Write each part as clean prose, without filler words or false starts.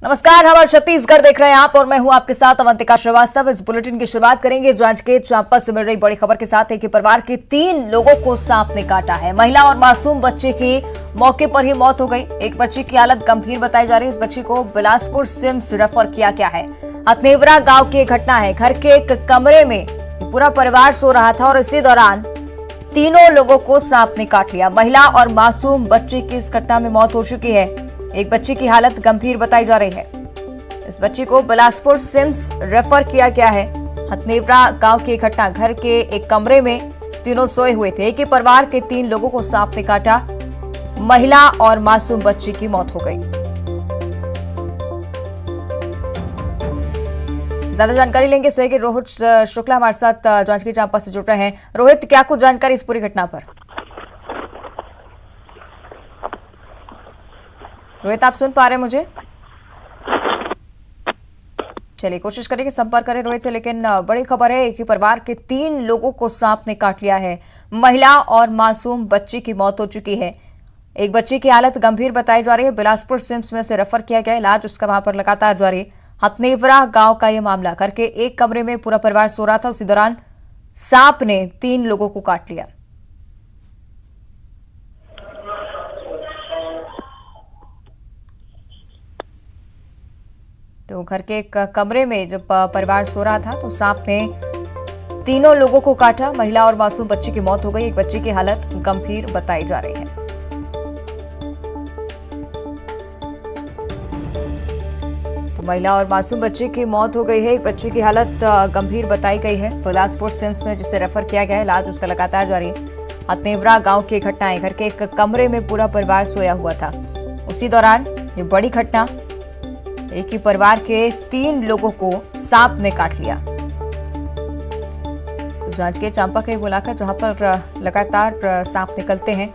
नमस्कार, हमारे छत्तीसगढ़ देख रहे हैं आप और मैं हूं आपके साथ अवंतिका श्रीवास्तव। इस बुलेटिन की शुरुआत करेंगे जांजगीर चांपा से मिल रही बड़ी खबर के साथ। एक परिवार के 3 लोगों को सांप ने काटा है। महिला और मासूम बच्चे की मौके पर ही मौत हो गई। एक बच्ची की हालत गंभीर बताई जा रही है। इस बच्ची को बिलासपुर सिम्स रेफर किया गया है। हथनेवरा गांव की घटना है। घर के एक कमरे में पूरा परिवार सो रहा था और इसी दौरान 3 लोगों को सांप ने काट लिया। महिला और मासूम बच्चे की इस घटना में मौत हो चुकी है। एक बच्ची की हालत गंभीर बताई जा रही है। इस बच्ची को बिलासपुर सिम्स रेफर किया गया है। हथनेवरा गांव की घटना, घर के एक कमरे में तीनों सोए हुए थे। एक ही परिवार के 3 लोगों को सांप ने काटा। महिला और मासूम बच्ची की मौत हो गई। ज्यादा जानकारी लेंगे सहयोगी रोहित शुक्ला हमारे साथ जांजगीर चांपा से जुड़ रहे हैं। रोहित, क्या कुछ जानकारी इस पूरी घटना पर? रोहित, आप सुन पा रहे हैं मुझे? चलिए कोशिश करेंगे संपर्क करें रोहित से। लेकिन बड़ी खबर है, एक ही परिवार के 3 लोगों को सांप ने काट लिया है। महिला और मासूम बच्ची की मौत हो चुकी है। एक बच्ची की हालत गंभीर बताई जा रही है। बिलासपुर सिम्स में से रेफर किया गया। इलाज उसका वहां पर लगातार जारी है। हथनेवरा गांव का यह मामला, घर के एक कमरे में पूरा परिवार सो रहा था। उसी दौरान सांप ने 3 लोगों को काट लिया। तो घर के एक कमरे में जब परिवार सो रहा था तो सांप ने 3 लोगों को काटा। महिला और मासूम बच्ची की मौत हो गई। एक बच्ची की हालत गंभीर बताई जा रही है। तो महिला और मासूम बच्ची की मौत हो गई है। एक बच्ची की हालत गंभीर बताई गई है। बिलासपुर सिम्स में जिसे रेफर किया गया है, इलाज उसका लगातार जारी है। हथनेवरा गांव की घटनाएं, घर के एक कमरे में पूरा परिवार सोया हुआ था। उसी दौरान ये बड़ी घटना, एक ही परिवार के 3 लोगों को सांप ने काट लिया। तो जांजगीर चांपा का बुलाकर जहां पर लगातार सांप निकलते हैं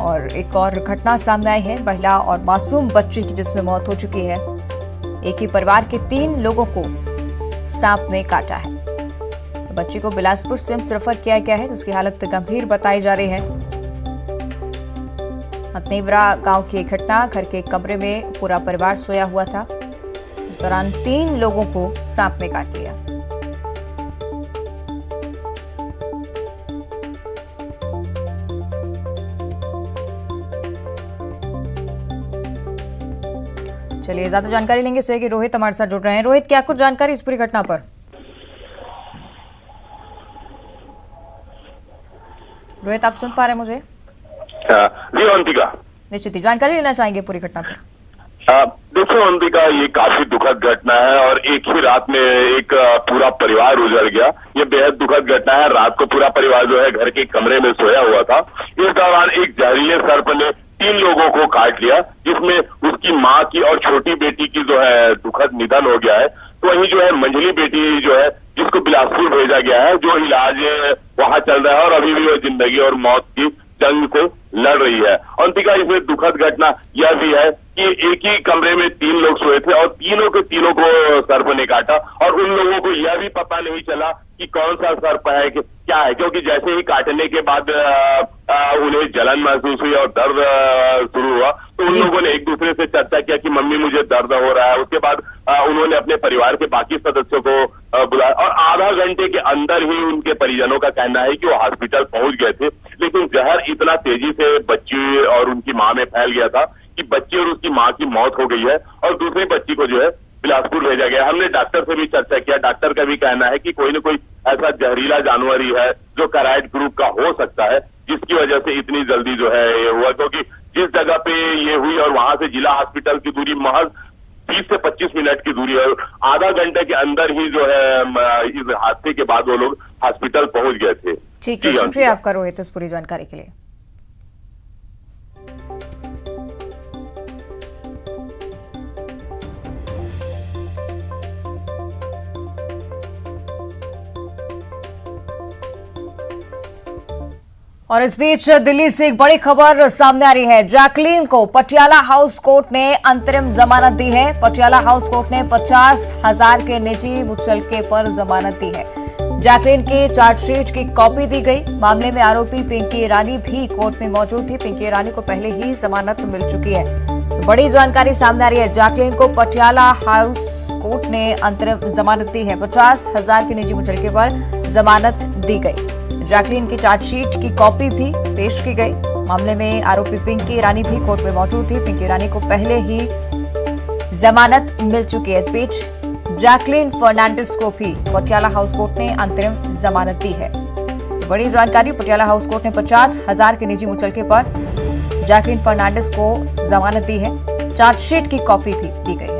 और एक और घटना सामने आई है, महिला और मासूम बच्ची की जिसमें मौत हो चुकी है। एक ही परिवार के 3 लोगों को सांप ने काटा है। तो बच्ची को बिलासपुर सिम्स रेफर किया गया है। उसकी हालत गंभीर बताई जा रही है। हथनेवरा गांव की घटना, घर के कमरे में पूरा परिवार सोया हुआ था। उस दौरान 3 लोगों को सांप ने काट लिया। चलिए ज्यादा जानकारी लेंगे सहयोगी रोहित हमारे साथ जुड़ रहे हैं। रोहित, क्या कुछ जानकारी इस पूरी घटना पर? रोहित, आप सुन पा रहे हैं मुझे? जी अंतिका, निश्चित ही जानकारी लेना चाहेंगे पूरी घटना पर। देखो अंतिका, ये काफी दुखद घटना है और एक ही रात में एक पूरा परिवार उजड़ गया। ये बेहद दुखद घटना है। रात को पूरा परिवार जो है घर के कमरे में सोया हुआ था। इस दौरान एक जहरीले सर्प ने 3 लोगों को काट लिया, जिसमें उसकी माँ की और छोटी बेटी की जो है दुखद निधन हो गया है। तो वहीं जो है मंझली बेटी जो है, जिसको बिलासपुर भेजा गया है, जो इलाज वहां चल रहा है और अभी भी वो जिंदगी और मौत की जंग को लड़ रही है। अंतिका, इसमें दुखद घटना यह भी है कि एक ही कमरे में 3 लोग सोए थे और तीनों को सर्प ने काटा और उन लोगों को यह भी पता नहीं चला कि कौन सा सर्प है कि क्या है, क्योंकि जैसे ही काटने के बाद उन्हें जलन महसूस हुई और दर्द शुरू हुआ तो उन लोगों ने एक दूसरे से चर्चा किया कि मम्मी मुझे दर्द हो रहा है। उसके बाद उन्होंने अपने परिवार के बाकी सदस्यों को बुलाया और आधा घंटे के अंदर ही उनके परिजनों का कहना है कि वो हॉस्पिटल पहुंच गए थे। लेकिन जहर इतना तेजी से बच्ची और उनकी माँ में फैल गया था कि बच्ची और उसकी माँ की मौत हो गई है और दूसरी बच्ची को जो है बिलासपुर भेजा गया। हमने डॉक्टर से भी चर्चा किया। डॉक्टर का भी कहना है कि कोई न कोई ऐसा जहरीला जानवर ही है जो कराइट ग्रुप का हो सकता है, जिसकी वजह से इतनी जल्दी जो है ये हुआ। क्योंकि जिस जगह पे ये हुई और वहां से जिला हॉस्पिटल की दूरी महज 20 से 25 मिनट की दूरी है। आधा घंटे के अंदर ही जो है इस हादसे के बाद वो लोग हॉस्पिटल पहुंच गए थे। ठीक है, शुक्रिया आपका रोहित इस पूरी जानकारी के लिए। और इस बीच दिल्ली से एक बड़ी खबर सामने आ रही है। जैकलीन को पटियाला हाउस कोर्ट ने अंतरिम जमानत दी है। पटियाला हाउस कोर्ट ने 50,000 के निजी मुचलके पर जमानत दी है। जैकलीन की चार्जशीट की कॉपी दी गई। मामले में आरोपी पिंकी ईरानी भी कोर्ट में मौजूद थी। पिंकी ईरानी को पहले ही जमानत मिल चुकी है। बड़ी जानकारी सामने आ रही है। जैकलीन को पटियाला हाउस कोर्ट ने अंतरिम जमानत दी है। 50,000 की निजी मुचलके पर जमानत दी गई। जैकलीन की चार्जशीट की कॉपी भी पेश की गई। मामले में आरोपी पिंकी ईरानी भी कोर्ट में मौजूद थी। पिंकी ईरानी को पहले ही जमानत मिल चुकी है। इस बीच जैकलीन फर्नांडिस को भी पटियाला हाउस कोर्ट ने अंतरिम जमानत दी है। बड़ी जानकारी, पटियाला हाउस कोर्ट ने 50,000 के निजी मुचलके पर जैकलीन फर्नांडिस को जमानत दी है। चार्जशीट की कॉपी भी दी गई है।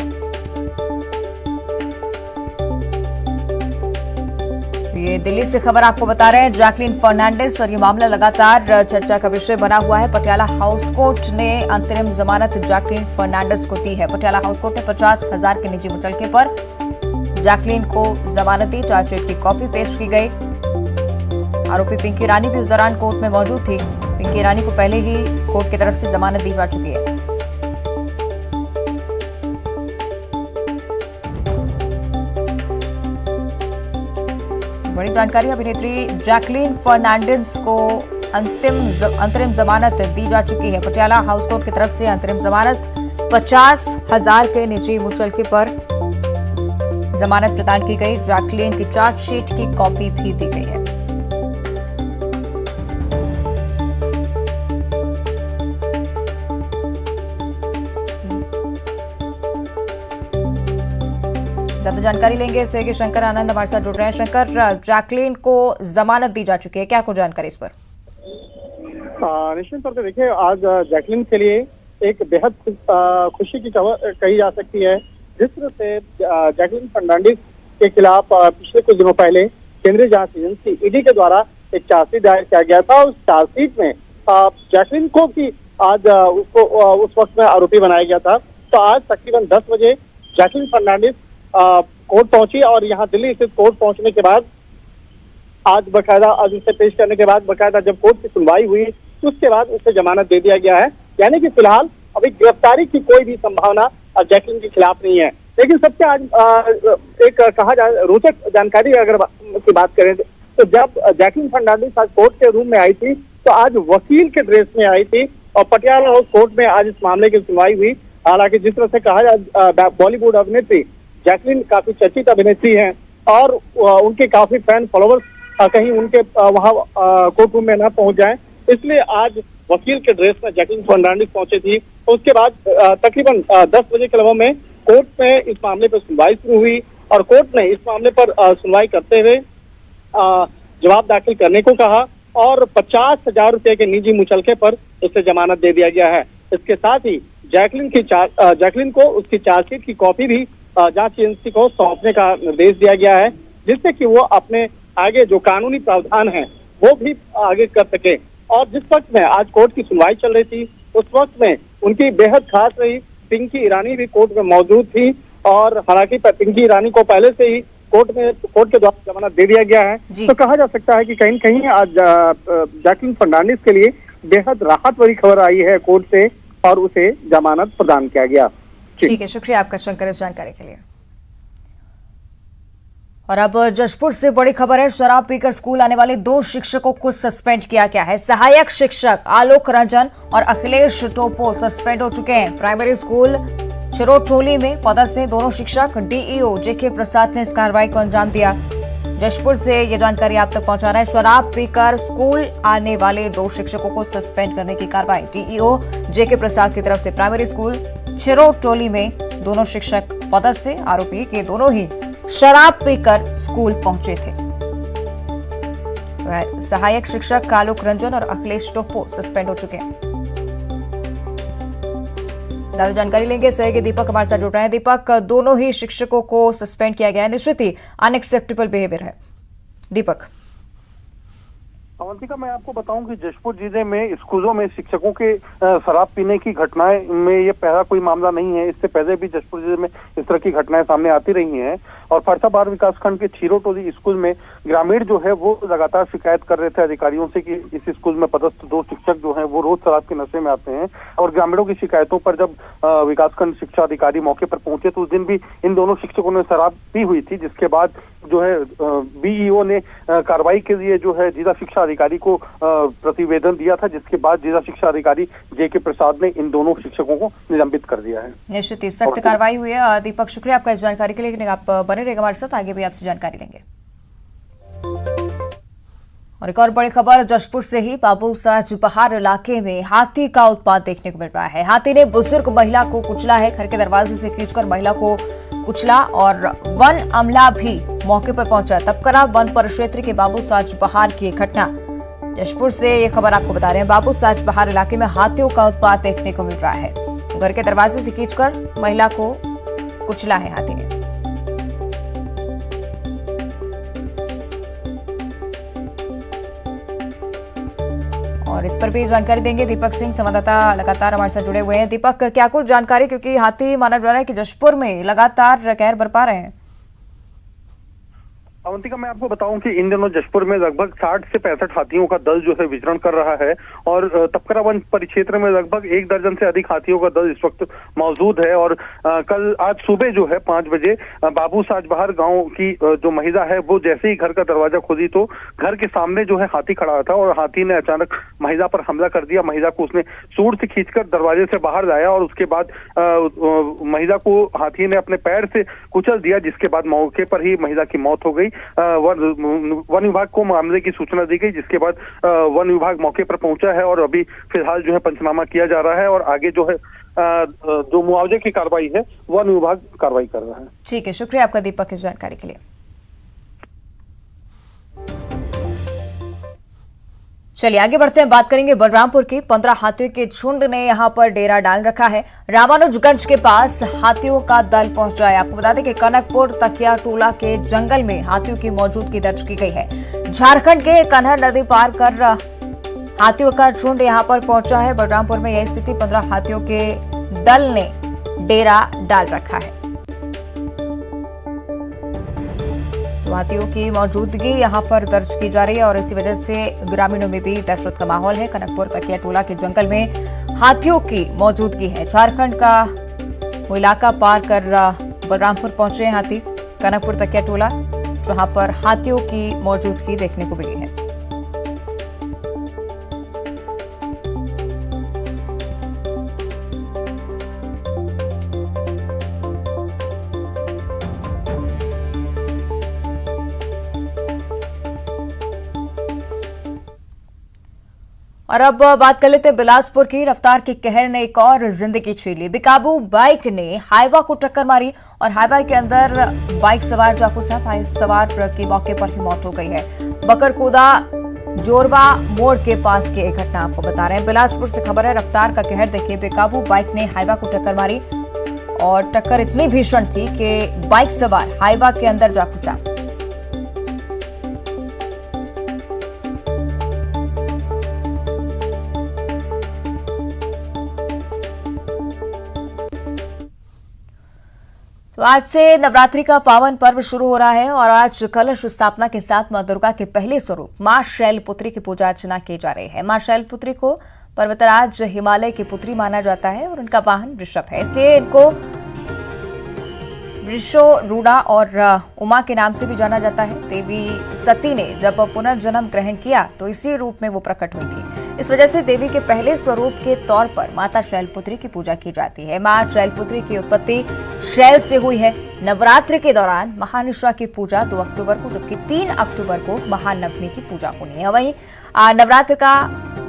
ये दिल्ली से खबर आपको बता रहे हैं। जैकलीन फर्नांडिस और ये मामला लगातार चर्चा का विषय बना हुआ है। पटियाला हाउस कोर्ट ने अंतरिम जमानत जैकलीन फर्नांडिस को दी है। पटियाला हाउस कोर्ट ने 50,000 के निजी मुचलके पर जैकलीन को जमानत दी। चार्जशीट की कॉपी पेश की गई। आरोपी पिंकी ईरानी भी उस दौरान कोर्ट में मौजूद थी। पिंकी ईरानी को पहले ही कोर्ट की तरफ से जमानत दी जा चुकी है। बड़ी जानकारी, अभिनेत्री जैकलीन फर्नांडिस को अंतरिम जमानत दी जा चुकी है। पटियाला हाउस कोर्ट की तरफ से अंतरिम जमानत 50,000 के निजी मुचलके पर जमानत प्रदान की गई। जैकलीन की चार्जशीट की कॉपी भी दी गई है। ज्यादा जानकारी लेंगे इससे कि शंकर आनंद हमारे साथ जुड़ रहे हैं। शंकर, जैकलीन को जमानत दी जा चुकी है, क्या कुछ जानकारी इस पर? निश्चित तौर पर देखिए, आज जैकलीन के लिए एक बेहद खुशी की खबर कही जा सकती है। जिस तरह से जैकलीन फर्नांडिस के खिलाफ पिछले कुछ दिनों पहले केंद्रीय जांच एजेंसी ईडी के द्वारा एक चार्जशीट दायर किया गया था। उस चार्जशीट में जैकलीन को भी आज उसको उस वक्त में आरोपी बनाया गया था। तो आज तकरीबन 10 बजे जैकलीन फर्नांडिस कोर्ट पहुंची और यहाँ दिल्ली स्थित कोर्ट पहुंचने के बाद आज उसे पेश करने के बाद बकायदा जब कोर्ट की सुनवाई हुई तो उसके बाद उसे जमानत दे दिया गया है। यानी कि फिलहाल अभी गिरफ्तारी की कोई भी संभावना जैकलीन के खिलाफ नहीं है। लेकिन सबसे आज एक कहा जाए रोचक जानकारी अगर की बात करें तो जब जैकलीन फर्नांडिस आज कोर्ट के रूम में आई थी तो आज वकील के ड्रेस में आई थी और पटियाला हाउस कोर्ट में आज इस मामले की सुनवाई हुई। हालांकि जिस तरह से कहा जाए बॉलीवुड अभिनेत्री जैकलीन काफी चर्चित अभिनेत्री हैं और उनके काफी फैन फॉलोवर्स कहीं उनके वहां कोर्ट रूम में न पहुंच जाएं, इसलिए आज वकील के ड्रेस में जैकलीन फर्नांडिस पहुंचे थी। उसके बाद तकरीबन 10 बजे के लगभग में कोर्ट में इस मामले पर सुनवाई शुरू हुई और कोर्ट ने इस मामले पर सुनवाई करते हुए जवाब दाखिल करने को कहा और 50,000 रुपए के निजी मुचलके पर उसे जमानत दे दिया गया है। इसके साथ ही जैकलीन को उसकी चार्जशीट की कॉपी भी जांच एजेंसी को सौंपने का निर्देश दिया गया है, जिससे कि वो अपने आगे जो कानूनी प्रावधान है वो भी आगे कर सके। और जिस वक्त में आज कोर्ट की सुनवाई चल रही थी उस वक्त में उनकी बेहद खास रही पिंकी ईरानी भी कोर्ट में मौजूद थी और हालांकि पिंकी ईरानी को पहले से ही कोर्ट के द्वारा जमानत दे दिया गया है। तो कहा जा सकता है कि कहीं न कहीं आज जैकलीन फर्नांडिस के लिए बेहद राहत भरी खबर आई है कोर्ट से और उसे जमानत प्रदान किया गया। ठीक है, शुक्रिया आपका शंकर इस जानकारी के लिए। और अब जशपुर से बड़ी खबर है। शराब पीकर स्कूल आने वाले 2 शिक्षकों को सस्पेंड किया गया है। सहायक शिक्षक आलोक रंजन और अखिलेश टोपो सस्पेंड हो चुके हैं। प्राइमरी स्कूल चिरोटोली में पदस्थ दोनों शिक्षक डीईओ जेके प्रसाद ने इस कार्रवाई को अंजाम दिया। जशपुर से ये जानकारी आप तक पहुंचा रहा है। शराब पीकर स्कूल आने वाले 2 शिक्षकों को सस्पेंड करने की कार्रवाई डीईओ जेके प्रसाद की तरफ से प्राइमरी स्कूल चिरोटोली में दोनों शिक्षक पदस्थ थे। आरोपी के दोनों ही शराब पीकर स्कूल पहुंचे थे। सहायक शिक्षक आलोक रंजन और अखिलेश टोपो सस्पेंड हो चुके हैं। ज्यादा जानकारी लेंगे सहयोगी दीपक हमारे साथ जुड़ रहे हैं। दीपक, दोनों ही शिक्षकों को सस्पेंड किया गया है, निश्चित ही अनएक्सेप्टेबल बिहेवियर है। दीपक। अवंतिका, मैं आपको बताऊं कि जशपुर जिले में स्कूलों में शिक्षकों के शराब पीने की घटनाएं में ये पहला कोई मामला नहीं है। इससे पहले भी जशपुर जिले में इस तरह की घटनाएं सामने आती रही हैं और फरसाबाद विकासखंड के छिरोटोली स्कूल में ग्रामीण जो है वो लगातार शिकायत कर रहे थे अधिकारियों से कि इस स्कूल में पदस्थ 2 शिक्षक जो हैं वो रोज शराब के नशे में आते हैं। और ग्रामीणों की शिकायतों पर जब विकासखंड शिक्षा अधिकारी मौके पर पहुंचे तो उस दिन भी इन दोनों शिक्षकों ने शराब पी हुई थी, जिसके बाद जो है बीईओ ने कार्रवाई के लिए जो है जिला शिक्षा अधिकारी को प्रतिवेदन दिया था, जिसके बाद जिला शिक्षा अधिकारी JK प्रसाद ने इन दोनों शिक्षकों को निलंबित कर दिया है। निश्चित ही सख्त कार्रवाई हुई है। दीपक, शुक्रिया आपका इस जानकारी के लिए। आप बने रहेगा हमारे साथ, आगे भी आपसे जानकारी लेंगे। और एक और बड़ी खबर जशपुर से ही बाबूसाज बहार इलाके में हाथी का उत्पात देखने को मिल रहा है। हाथी ने बुजुर्ग महिला को कुचला है, घर के दरवाजे से खींचकर महिला को कुचला और वन अमला भी मौके पर पहुंचा। तपकरा वन परिक्षेत्र के बाबूसाज बहार की घटना जशपुर से ये खबर आपको बता रहे हैं। बाबूसाज बहार इलाके में हाथियों का उत्पात देखने को मिल रहा है। घर के दरवाजे से खींचकर महिला को कुचला है हाथी ने। और इस पर भी जानकारी देंगे दीपक सिंह, संवाददाता लगातार हमारे साथ जुड़े हुए हैं। दीपक, क्या कुछ जानकारी, क्योंकि हाथी माना जा रहा है कि जशपुर में लगातार कहर बरपा रहे हैं। अवंतिका, मैं आपको बताऊं कि इन दिनों जशपुर में लगभग 60 से 65 हाथियों का दल जो है विचरण कर रहा है और तपकरा वन परिक्षेत्र में लगभग 1 दर्जन से अधिक हाथियों का दल इस वक्त मौजूद है। और आज सुबह जो है 5 बजे बाबूसाज बहार गांव की जो महिला है वो जैसे ही घर का दरवाजा खोली तो घर के सामने जो है हाथी खड़ा था और हाथी ने अचानक महिला पर हमला कर दिया। महिला को उसने सूंड से खींचकर दरवाजे से बाहर लाया और उसके बाद महिला को हाथी ने अपने पैर से कुचल दिया, जिसके बाद मौके पर ही महिला की मौत हो गई। वन विभाग को मामले की सूचना दी गई, जिसके बाद वन विभाग मौके पर पहुंचा है और अभी फिलहाल जो है पंचनामा किया जा रहा है और आगे जो है जो मुआवजे की कार्रवाई है वन विभाग कार्रवाई कर रहा है। ठीक है, शुक्रिया आपका दीपक इस जानकारी के लिए। चलिए आगे बढ़ते हैं, बात करेंगे बलरामपुर की। 15 हाथियों के झुंड ने यहां पर डेरा डाल रखा है। रामानुजगंज के पास हाथियों का दल पहुंचा है। आपको बता दें कि कनकपुर तकिया टोला के जंगल में हाथियों की मौजूदगी दर्ज की गई है। झारखंड के कन्हर नदी पार कर हाथियों का झुंड यहां पर पहुंचा है। बलरामपुर में यह स्थिति 15 हाथियों के दल ने डेरा डाल रखा है। तो हाथियों की मौजूदगी यहां पर दर्ज की जा रही है और इसी वजह से ग्रामीणों में भी दहशत का माहौल है। कनकपुर तकिया टोला के जंगल में हाथियों की मौजूदगी है। झारखंड का वो इलाका पार कर बलरामपुर पहुंचे हैं हाथी। कनकपुर तकिया टोला जहां पर हाथियों की मौजूदगी देखने को मिली है। और अब बात कर लेते हैं बिलासपुर की। रफ्तार के कहर ने एक और जिंदगी छीन ली। बेकाबू बाइक ने हाईवा को टक्कर मारी और हाईवा के अंदर बाइक सवार जाकू साहब सवार की मौके पर ही मौत हो गई है। बकरकुदा जोरबा मोड़ के पास की एक घटना आपको बता रहे हैं। बिलासपुर से खबर है। रफ्तार का कहर देखिए, बेकाबू बाइक ने हाईवा को टक्कर मारी और टक्कर इतनी भीषण थी कि बाइक सवार हाईवा के अंदर जा घुसा। तो आज से नवरात्रि का पावन पर्व शुरू हो रहा है और आज कलश स्थापना के साथ मां दुर्गा के पहले स्वरूप मां शैलपुत्री की पूजा अर्चना की जा रही है। मां शैलपुत्री को पर्वतराज हिमालय की पुत्री माना जाता है और उनका वाहन वृषभ है, इसलिए इनको वृषोरूढ़ा और उमा के नाम से भी जाना जाता है। देवी सती ने जब पुनर्जन्म ग्रहण किया तो इसी रूप में वो प्रकट हुई थी। इस वजह से देवी के पहले स्वरूप के तौर पर माता शैलपुत्री की पूजा की जाती है। मां शैलपुत्री की उत्पत्ति शैल से हुई है। नवरात्रि के दौरान महानिशा की पूजा 2 अक्टूबर को जबकि 3 अक्टूबर को महानवमी की पूजा होनी है। वहीं नवरात्र का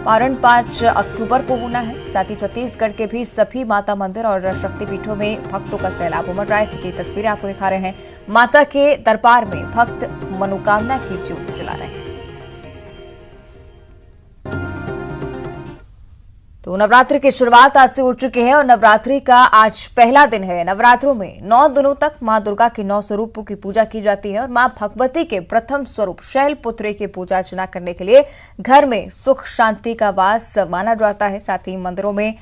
पारण 5 अक्टूबर को होना है। साथ ही छत्तीसगढ़ के भी सभी माता मंदिर और शक्तिपीठों में भक्तों का सैलाब उमड़ रहा है। इसकी तस्वीरें आपको दिखा रहे हैं। माता के दरबार में भक्त मनोकामना की ज्योत जला रहे हैं। तो नवरात्रि की शुरुआत आज से हो चुकी है और नवरात्रि का आज पहला दिन है। नवरात्रों में 9 दिनों तक मां दुर्गा के 9 स्वरूपों की पूजा की जाती है और मां भगवती के प्रथम स्वरूप शैलपुत्री की पूजा अर्चना करने के लिए घर में सुख शांति का वास माना जाता है। साथ ही मंदिरों में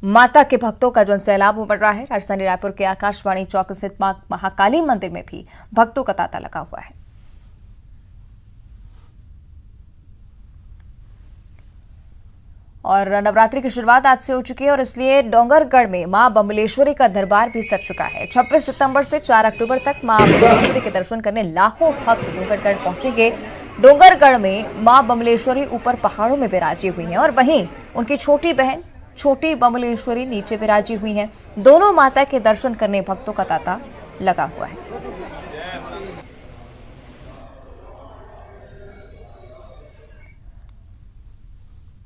माता के भक्तों का जन सैलाब उमड़ रहा है। राजधानी रायपुर के आकाशवाणी चौक स्थित मां महाकाली मंदिर में भी भक्तों का तांता लगा हुआ है। और नवरात्रि की शुरुआत आज से हो चुकी है और इसलिए डोंगरगढ़ में मां बम्बलेश्वरी का दरबार भी सज चुका है। 26 सितंबर से 4 अक्टूबर तक मां बम्बलेश्वरी के दर्शन करने लाखों भक्त डोंगरगढ़ पहुंचेंगे। डोंगरगढ़ में मां बमलेश्वरी ऊपर पहाड़ों में विराजी हुई हैं और वहीं उनकी छोटी बहन छोटी बमलेश्वरी नीचे विराजी हुई हैं। दोनों माता के दर्शन करने भक्तों का तांता लगा हुआ है।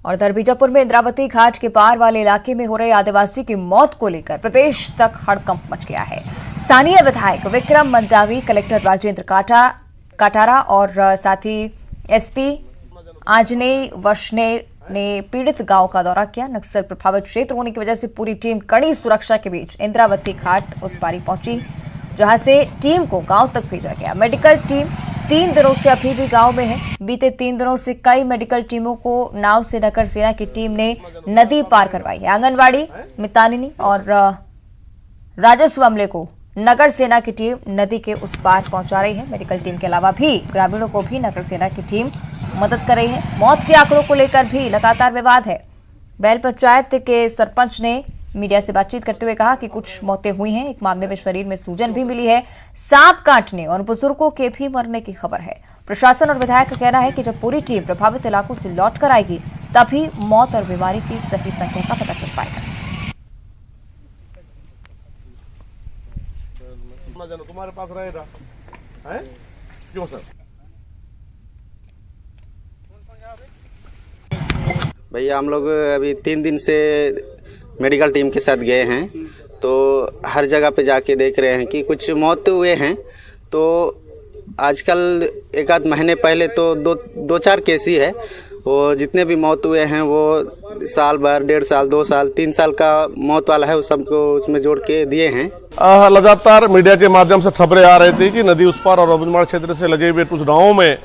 और इधर बीजापुर में इंद्रावती घाट के पार वाले इलाके में हो रहे आदिवासी की मौत को लेकर प्रदेश तक हड़कंप मच गया है। स्थानीय विधायक विक्रम मंडावी, कलेक्टर राजेंद्र काटारा और साथ ही एसपी आंजनेय वशने ने पीड़ित गांव का दौरा किया। नक्सल प्रभावित क्षेत्र होने की वजह से पूरी टीम कड़ी सुरक्षा के बीच इंद्रावती घाट उस पारी पहुंची, जहां से टीम को गांव तक भेजा गया। मेडिकल टीम 3 दिनों से अभी भी गांव में है। बीते 3 दिनों से कई मेडिकल टीमों को नाव से नगर सेना की टीम ने नदी पार करवाई है। आंगनवाड़ी, मितानिनी और राजस्व अमले को नगर सेना की टीम नदी के उस पार पहुंचा रही है। मेडिकल टीम के अलावा भी ग्रामीणों को भी नगर सेना की टीम मदद कर रही है। मौत के आंकड़ों को लेकर भी लगातार विवाद है। बैल पंचायत के सरपंच ने मीडिया से बातचीत करते हुए कहा कि कुछ मौतें हुई हैं। एक मामले में शरीर में सूजन भी मिली है। सांप काटने और बुजुर्गों के भी मरने की खबर है। प्रशासन और विधायक का कहना है कि जब पूरी टीम प्रभावित इलाकों से लौट कर आएगी तभी मौत और बीमारी की सही संख्या का पता चल पाएगा। तुम्हारे पास रहेगा है? क्यों सर? भैया हम लोग अभी 3 दिन से मेडिकल टीम के साथ गए हैं, तो हर जगह पे जाके देख रहे हैं कि कुछ मौत हुए हैं। तो आजकल 1 आध महीने पहले तो 2-4 केस ही है। वो जितने भी मौत हुए हैं वो साल भर, 1.5 साल, 2 साल, 3 साल का मौत वाला है, वो सबको उसमें जोड़ के दिए हैं। लगातार मीडिया के माध्यम से खबरें आ रही थी कि नदी उस पार और अबुझमाड़ क्षेत्र से लगे हुए कुछ गाँवों में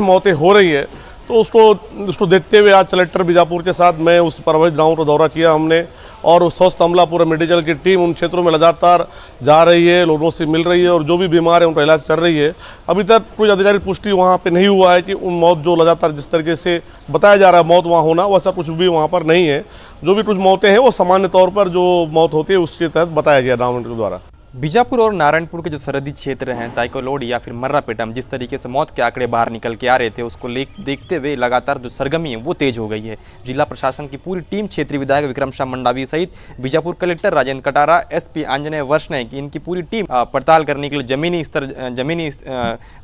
मौतें हो रही है। तो उसको देखते हुए आज कलेक्टर बीजापुर के साथ मैं उस प्रभावित गाँव का दौरा किया हमने, और स्वस्थ अमला पूरा मेडिकल की टीम उन क्षेत्रों में लगातार जा रही है, लोगों से मिल रही है और जो भी बीमार है उनका इलाज कर रही है। अभी तक कोई आधिकारिक पुष्टि वहाँ पे नहीं हुआ है कि उन मौत जो लगातार जिस तरीके से बताया जा रहा है मौत वहाँ होना, वैसा कुछ भी वहाँ पर नहीं है। जो भी कुछ मौतें हैं वो सामान्य तौर पर जो मौत होती है उसके तहत बताया गया गवर्नमेंट के द्वारा। बीजापुर और नारायणपुर के जो सरहदी क्षेत्र हैं, ताइकोलोड या फिर मर्रापेटम, जिस तरीके से मौत के आंकड़े बाहर निकल के आ रहे थे, उसको देखते हुए लगातार जो सरगर्मी है वो तेज हो गई है। जिला प्रशासन की पूरी टीम, क्षेत्रीय विधायक विक्रम मंडावी सहित बीजापुर कलेक्टर राजेंद्र काटारा, एसपी आंजनेय वशने की इनकी पूरी टीम पड़ताल करने के लिए जमीनी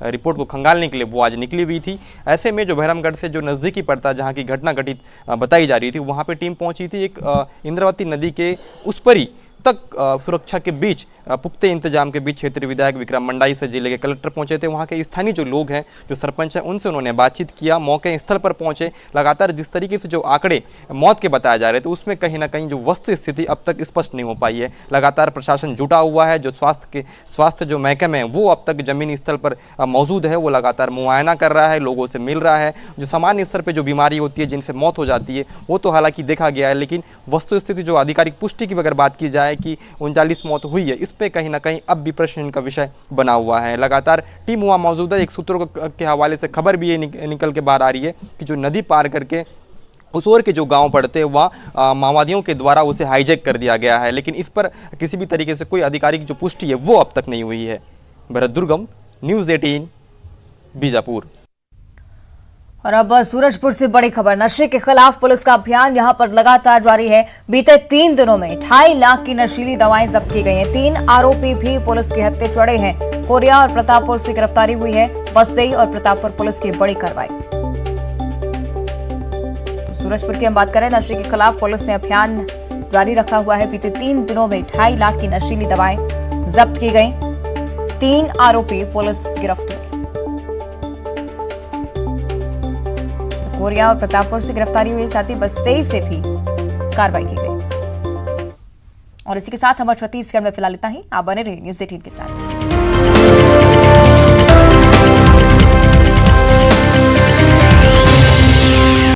रिपोर्ट को खंगालने के लिए वो आज निकली हुई थी। ऐसे में जो बहरामगढ़ से जो नज़दीकी पड़ता, जहाँ की घटना घटित बताई जा रही थी, वहाँ पर टीम पहुँची थी। एक इंद्रावती नदी के उस पर ही तक सुरक्षा के बीच, पुख्ते इंतजाम के बीच क्षेत्रीय विधायक विक्रम मंडावी से जिले के कलेक्टर पहुंचे थे। वहां के स्थानीय जो लोग हैं, जो सरपंच हैं, उनसे उन्होंने बातचीत किया, मौके स्थल पर पहुंचे। लगातार जिस तरीके से जो आंकड़े मौत के बताए जा रहे थे उसमें कहीं ना कहीं जो वस्तु स्थिति अब तक स्पष्ट नहीं हो पाई है। लगातार प्रशासन जुटा हुआ है। जो स्वास्थ्य जो महकमे है वो अब तक जमीनी स्थल पर मौजूद है, वो लगातार मुआयना कर रहा है, लोगों से मिल रहा है। जो सामान्य स्तर पर जो बीमारी होती है, जिनसे मौत हो जाती है, वो तो हालांकि देखा गया है, लेकिन वस्तु स्थिति जो आधिकारिक पुष्टि की अगर बात की जाए कि 39 मौत हुई है, इस पे कहीं ना कहीं अब भी प्रश्न का विषय बना हुआ है। लगातार टीम वहाँ मौजूद है। एक सूत्रों के हवाले से खबर भी ये निकल के बाहर आ रही है कि जो नदी पार करके उस ओर के जो गांव पड़ते हैं वहाँ माओवादियों के द्वारा उसे हाईजैक कर दिया गया है, लेकिन इस पर किसी भी तरीके से कोई आधिकारिक जो पुष्टि है वो अब तक नहीं हुई है। भरत दुर्गम, न्यूज़ 18, बीजापुर। और अब सूरजपुर से बड़ी खबर। नशे के खिलाफ पुलिस का अभियान यहां पर लगातार जारी है। बीते 3 दिनों में 2.5 लाख की नशीली दवाएं जब्त की गई हैं। 3 आरोपी भी पुलिस के हत्थे चढ़े हैं। कोरिया और प्रतापपुर से गिरफ्तारी हुई है। बसदेई और प्रतापपुर पुलिस की बड़ी कार्रवाई। तो सूरजपुर की हम बात करें, नशे के खिलाफ पुलिस ने अभियान जारी रखा हुआ है। बीते 3 दिनों में 2.5 लाख की नशीली दवाएं जब्त की गई। 3 आरोपी पुलिस गिरफ्त हुए। कोरिया और प्रतापपुर से गिरफ्तारी हुई, साथ ही बसदेई से भी कार्रवाई की गई। और इसी के साथ हम छत्तीसगढ़ में फिलहाल इतना ही। आप बने रहिए न्यूज़ 18 के साथ।